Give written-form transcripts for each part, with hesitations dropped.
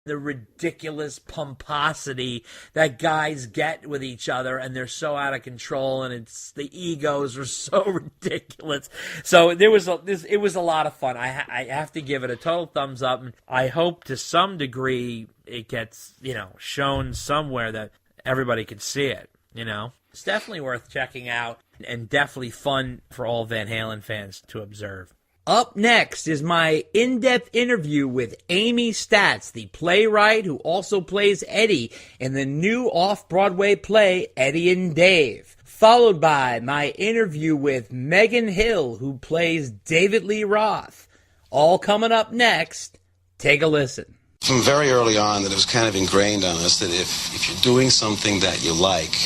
the ridiculous pomposity that guys get with each other, and they're so out of control, and it's the egos are so ridiculous. So it was a lot of fun. I have to give it a total thumbs up, and I hope to some degree it gets shown somewhere that everybody can see it. It's definitely worth checking out, and definitely fun for all Van Halen fans to observe. Up next is my in-depth interview with Amy Staats, the playwright who also plays Eddie in the new Off-Broadway play Eddie and Dave, followed by my interview with Megan Hill, who plays David Lee Roth. All coming up next. Take a listen. From very early on, that it was kind of ingrained on us that if you're doing something that you like,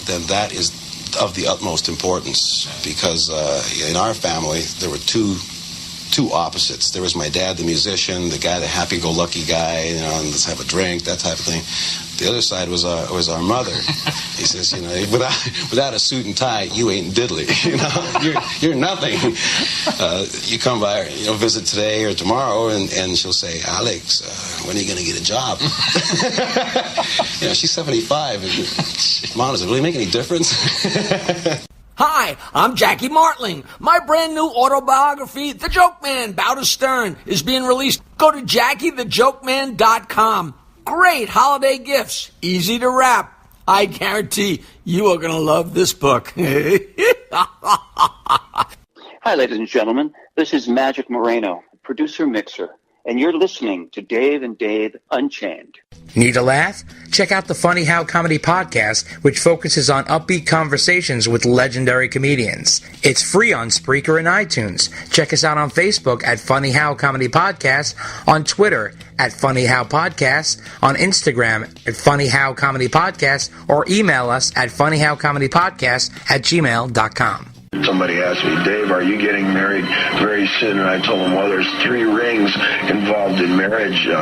then that is of the utmost importance, because in our family there were two opposites. There was my dad, the musician, the guy, the happy-go-lucky guy, and let's have a drink, that type of thing. The other side was our mother. He says, without a suit and tie, you ain't diddly. You're nothing. You come by, visit today or tomorrow, and she'll say, Alex, when are you going to get a job? She's 75, and Mom, does it really make any difference? Hi, I'm Jackie Martling. My brand new autobiography, The Joke Man, Bow to Stern, is being released. Go to JackieTheJokeman.com. Great holiday gifts, easy to wrap. I guarantee you are going to love this book. Hi, ladies and gentlemen. This is Magic Moreno, producer-mixer, and you're listening to Dave and Dave Unchained. Need a laugh? Check out the Funny How Comedy Podcast, which focuses on upbeat conversations with legendary comedians. It's free on Spreaker and iTunes. Check us out on Facebook at Funny How Comedy Podcast, on Twitter at Funny How Podcast, on Instagram at Funny How Comedy Podcast, or email us at funnyhowcomedypodcast@gmail.com. Somebody asked me, Dave, are you getting married very soon? And I told them, well, there's 3 rings involved in marriage. You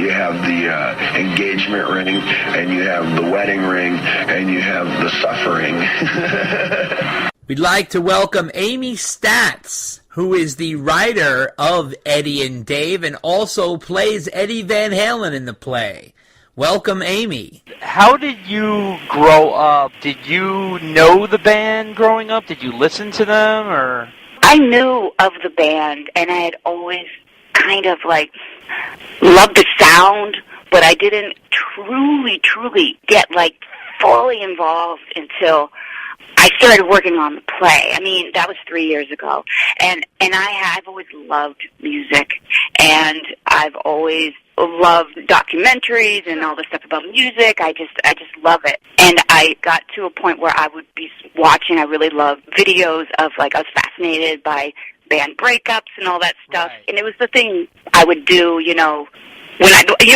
have the engagement ring, and you have the wedding ring, and you have the suffering. We'd like to welcome Amy Staats, who is the writer of Eddie and Dave and also plays Eddie Van Halen in the play. Welcome, Amy. How did you grow up? Did you know the band growing up? Did you listen to them, or? I knew of the band, and I had always kind of loved the sound, but I didn't truly get fully involved until I started working on the play. I mean, that was 3 years ago, and I've always loved music, and I've always loved documentaries and all the stuff about music. I just love it. And I got to a point where I would be watching, I really loved videos of I was fascinated by band breakups and all that stuff. Right. And it was the thing I would do, when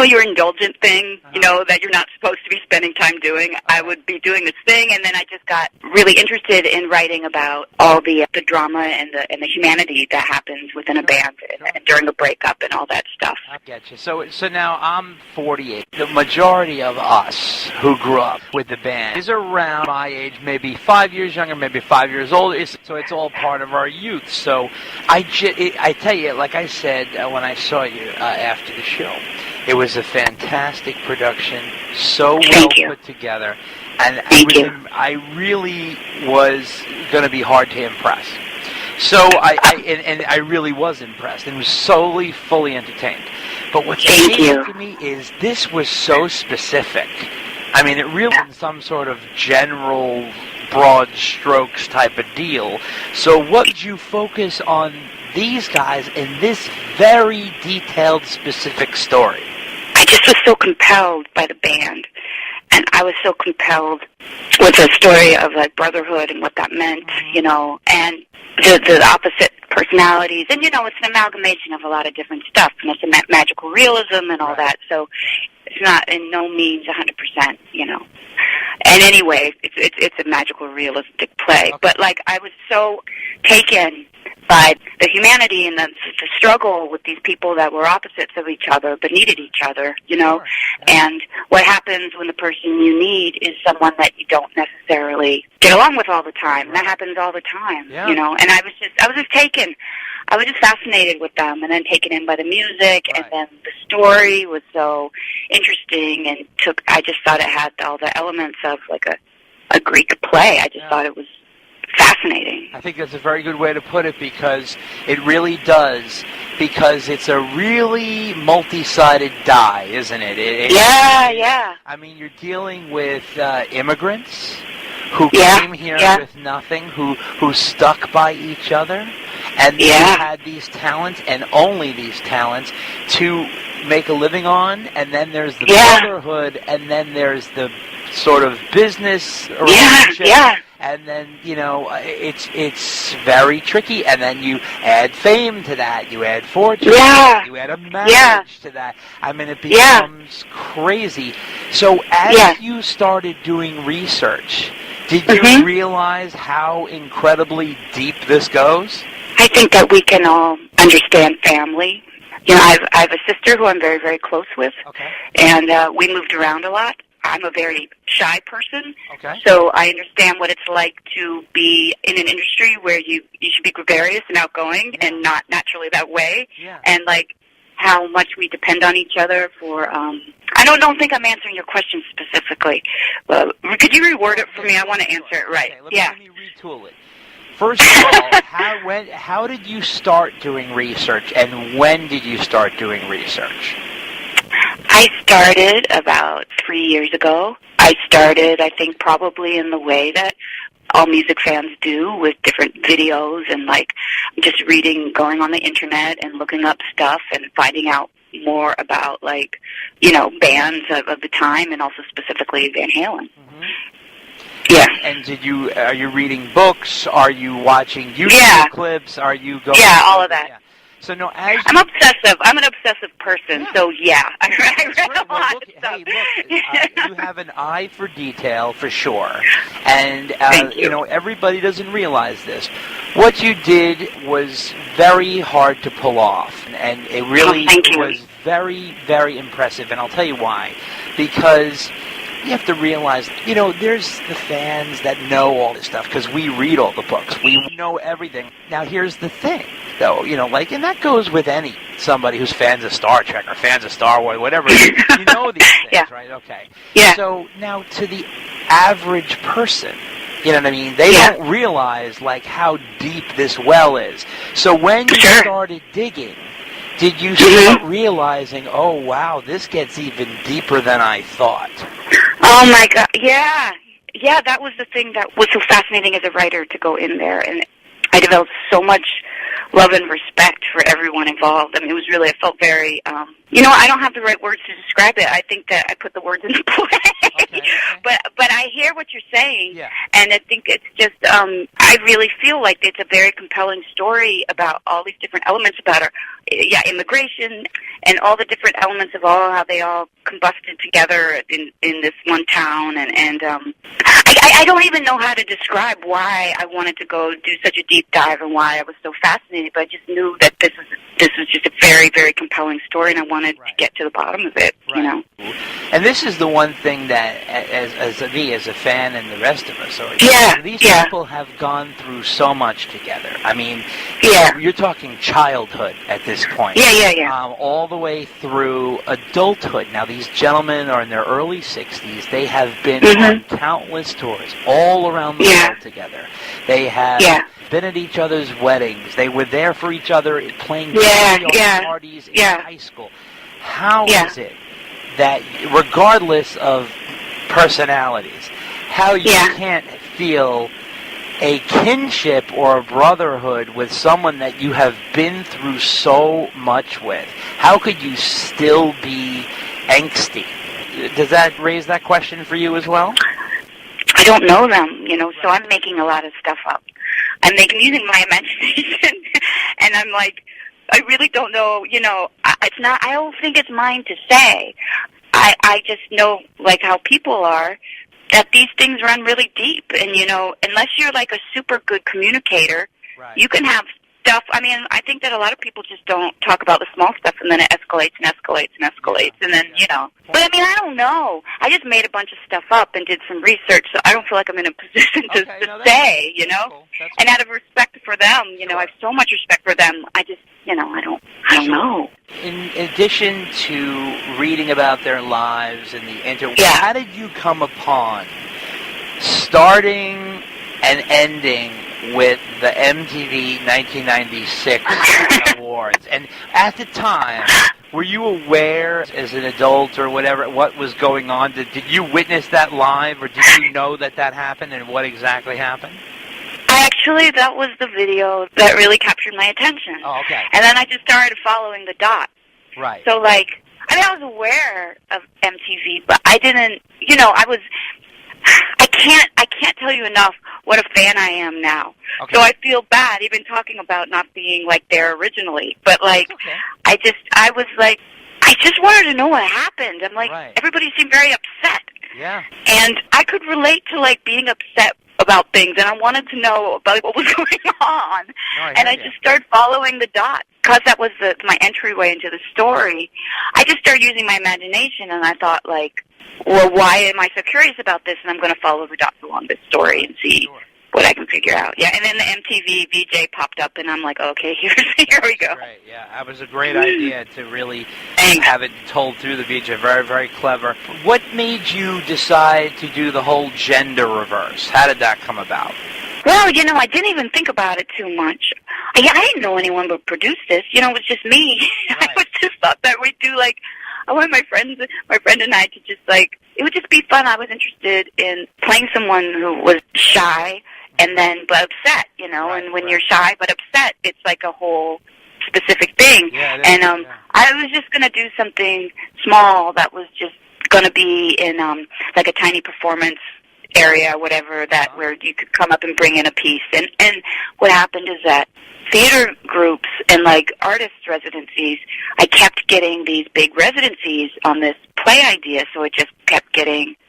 your indulgent thing, that you're not supposed to be spending time doing. I would be doing this thing, and then I just got really interested in writing about all the drama and the humanity that happens within a band and during a breakup and all that stuff. I get you. So now I'm 48. The majority of us who grew up with the band is around my age, maybe 5 years younger, maybe 5 years older. So it's all part of our youth. So I tell you, like I said when I saw you after the show, it was a fantastic production, so well put together, and I really was going to be hard to impress. So I really was impressed and was fully entertained. But what's amazing to me is this was so specific. I mean, it really was some sort of general, broad strokes type of deal. So what did you focus on these guys in this very detailed, specific story? I just was so compelled by the band, and I was so compelled with the story of brotherhood and what that meant, and the opposite personalities, and it's an amalgamation of a lot of different stuff, and it's a magical realism and all that. So it's not in no means 100%, And anyway, it's a magical realistic play, but I was so taken but the humanity and the struggle with these people that were opposites of each other but needed each other, you know. Sure. Yeah. And what happens when the person you need is someone that you don't necessarily get along with all the time. And that happens all the time, you know. And I was just fascinated with them, and then taken in by the music, and then the story was so interesting, and I just thought it had all the elements of like a Greek play. I just thought it was fascinating. I think that's a very good way to put it, because it really does, because it's a really multi-sided die, isn't it? Yeah. I mean, you're dealing with immigrants who came here with nothing, who stuck by each other, and who had these talents, and only these talents, to make a living on, and then there's the brotherhood, and then there's the sort of business relationship, and then, you know, it's very tricky, and then you add fame to that, you add fortune, you add a marriage to that. I mean, it becomes crazy. So as you started doing research, did you realize how incredibly deep this goes? I think that we can all understand family. You know, I have a sister who I'm very, very close with, and we moved around a lot. I'm a very shy person, so I understand what it's like to be in an industry where you should be gregarious and outgoing and not naturally that way, and like how much we depend on each other for... I don't think I'm answering your question specifically. Could you reword it for me? I want to answer it right. Let me retool it. First of all, how did you start doing research, and when did you start doing research? I started about 3 years ago. I started, I think, probably in the way that all music fans do, with different videos and, like, just reading, going on the internet and looking up stuff and finding out more about, like, you know, bands of the time, and also specifically Van Halen. Yeah. And are you reading books? Are you watching YouTube clips? Are you going... Yeah, all of that. Yeah. So no, I'm obsessive. I'm an obsessive person. Yeah. So I read a lot of stuff. Hey, look, you have an eye for detail for sure, and you know, everybody doesn't realize this. What you did was very hard to pull off, and it really was very, very impressive. And I'll tell you why. Because you have to realize, you know, there's the fans that know all this stuff because we read all the books. We know everything. Now, here's the thing, though, you know, like, and that goes with somebody who's fans of Star Trek or fans of Star Wars, whatever. You know these things, right? Okay. Yeah. So now, to the average person, you know what I mean? They don't realize, like, how deep this well is. So when you started digging, did you start realizing, oh, wow, this gets even deeper than I thought? Oh, my God. Yeah. Yeah, that was the thing that was so fascinating as a writer, to go in there. And I developed so much love and respect for everyone involved. I mean, it was really, I felt very, you know, I don't have the right words to describe it. I think that I put the words into play. Okay. But I hear what you're saying, and I think it's just, I really feel like it's a very compelling story about all these different elements about our, immigration, and all the different elements of how they all combusted together in this one town, and I don't even know how to describe why I wanted to go do such a deep dive and why I was so fascinated, but I just knew that this was just a very, very compelling story, and I wanted to get to the bottom of it, you know. And this is the one thing that, as a fan and the rest of us, these people have gone through so much together. I mean, you're talking childhood at this point. All the way through adulthood. Now, these gentlemen are in their early 60s. They have been on countless tours all around the world together. They have been at each other's weddings. They were there for each other playing parties in high school. How is it that, regardless of personalities, how you can't feel a kinship or a brotherhood with someone that you have been through so much with? How could you still be angsty? Does that raise that question for you as well? I don't know them, you know, so I'm making a lot of stuff up. I'm using my imagination, and I'm like, I really don't know, you know, I don't think it's mine to say. I just know, like, how people are, that these things run really deep, and, you know, unless you're like a super good communicator, you can have stuff. I mean, I think that a lot of people just don't talk about the small stuff, and then it escalates and escalates and escalates, and then, you know. But, I mean, I don't know. I just made a bunch of stuff up and did some research, so I don't feel like I'm in a position to say, you know. Cool. And out of respect for them, you know, I have so much respect for them. I just, you know, I don't know. In addition to reading about their lives and the internet, how did you come upon starting and ending with the MTV 1996 awards? And at the time, were you aware as an adult or whatever what was going on? Did you witness that live, or did you know that happened, and what exactly happened? Actually, that was the video that really captured my attention. Oh, okay. And then I just started following the dots. Right. So, like, I mean, I was aware of MTV, but I didn't, you know, I can't tell you enough what a fan I am now. Okay. So I feel bad even talking about not being, like, there originally. But, like, I just wanted to know what happened. I'm like, everybody seemed very upset. Yeah. And I could relate to, like, being upset about things, and I wanted to know about what was going on. And I just started following the dots. Because that was my entryway into the story, I just started using my imagination, and I thought, like, well, why am I so curious about this? And I'm going to follow the dots along this story and see what I can figure out. Yeah, and then the MTV VJ popped up, and I'm like, okay, here we go. Right, yeah, that was a great idea to really have it told through the VJ. Very, very clever. What made you decide to do the whole gender reverse? How did that come about? Well, you know, I didn't even think about it too much. I didn't know anyone would produce this. You know, it was just me. Right. I just thought that we'd do, like, I wanted my friend and I to just, like, it would just be fun. I was interested in playing someone who was shy and then but upset, you know, and when you're shy but upset, it's like a whole specific thing. Yeah, and I was just going to do something small that was just going to be in, like, a tiny performance area, whatever, that where you could come up and bring in a piece. And what happened is that theater groups and, like, artist residencies, I kept getting these big residencies on this play idea, so it just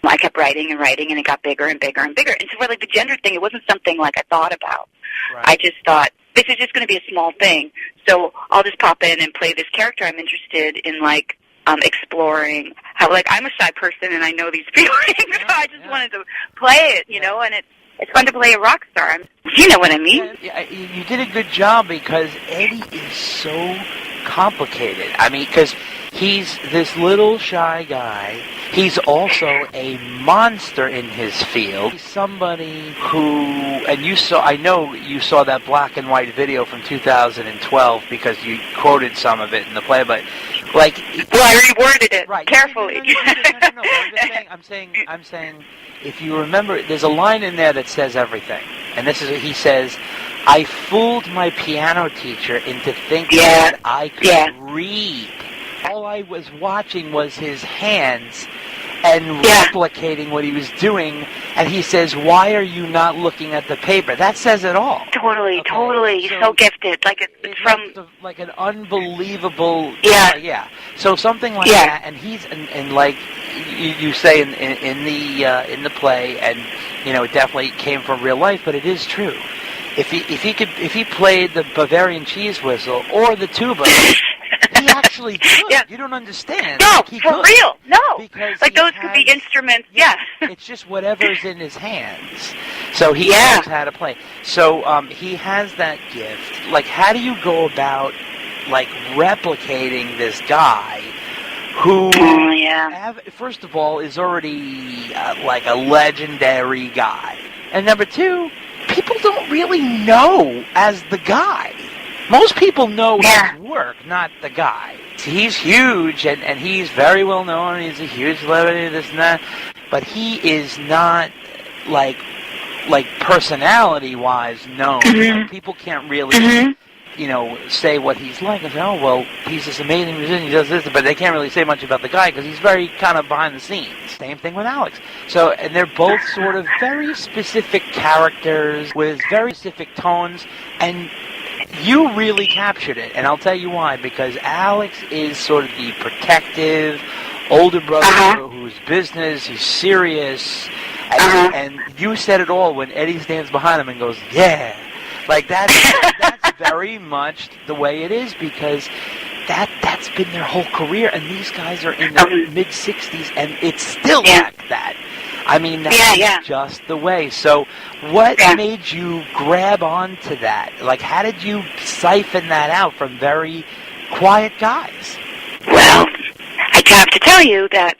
I kept writing, and it got bigger and bigger and bigger. And so for, like, the gender thing, it wasn't something, like, I thought about. Right. I just thought, this is just going to be a small thing, so I'll just pop in and play this character I'm interested in, like, exploring how, like, I'm a shy person and I know these feelings, so I just wanted to play it, you know, and it's fun to play a rock star. You know what I mean? Yeah, you did a good job, because Eddie is so complicated. I mean, because he's this little shy guy. He's also a monster in his field. He's somebody who, and I know you saw that black and white video from 2012 because you quoted some of it in the play, but, like, well, I reworded it carefully. No. I'm saying, if you remember, there's a line in there that says everything, and this is what he says: "I fooled my piano teacher into thinking that I could read. All I was watching was his hands and replicating what he was doing." And he says, "Why are you not looking at the paper?" That says it all. Totally. He's so gifted. Like, it's from like an unbelievable. Yeah. So something like that, and he's and like you say in the play, and, you know, it definitely came from real life, but it is true. If he played the Bavarian cheese whistle or the tuba, he actually could. Yeah. You don't understand. No, like, for real. No. Because like, those could be instruments. Yeah. It's just whatever's in his hands. So he knows how to play. So he has that gift. Like, how do you go about, like, replicating this guy who, first of all, is already like a legendary guy, and number two, people don't really know as the guy. Most people know his work, not the guy. He's huge, and he's very well known. He's a huge celebrity, this and that. But he is not, like personality-wise known. Mm-hmm. People can't really, you know, say what he's like. And say, oh, well, he's this amazing musician, he does this. But they can't really say much about the guy because he's very kind of behind the scenes. Same thing with Alex. So, and they're both sort of very specific characters with very specific tones, and you really captured it, and I'll tell you why. Because Alex is sort of the protective older brother who's business, he's serious, and you said it all when Eddie stands behind him and goes, "Yeah," like that's very much the way it is, because that's been their whole career, and these guys are in their mid-60s, and it's still like that. I mean, that's just the way. So what made you grab onto that? Like, how did you siphon that out from very quiet guys? Well, I have to tell you that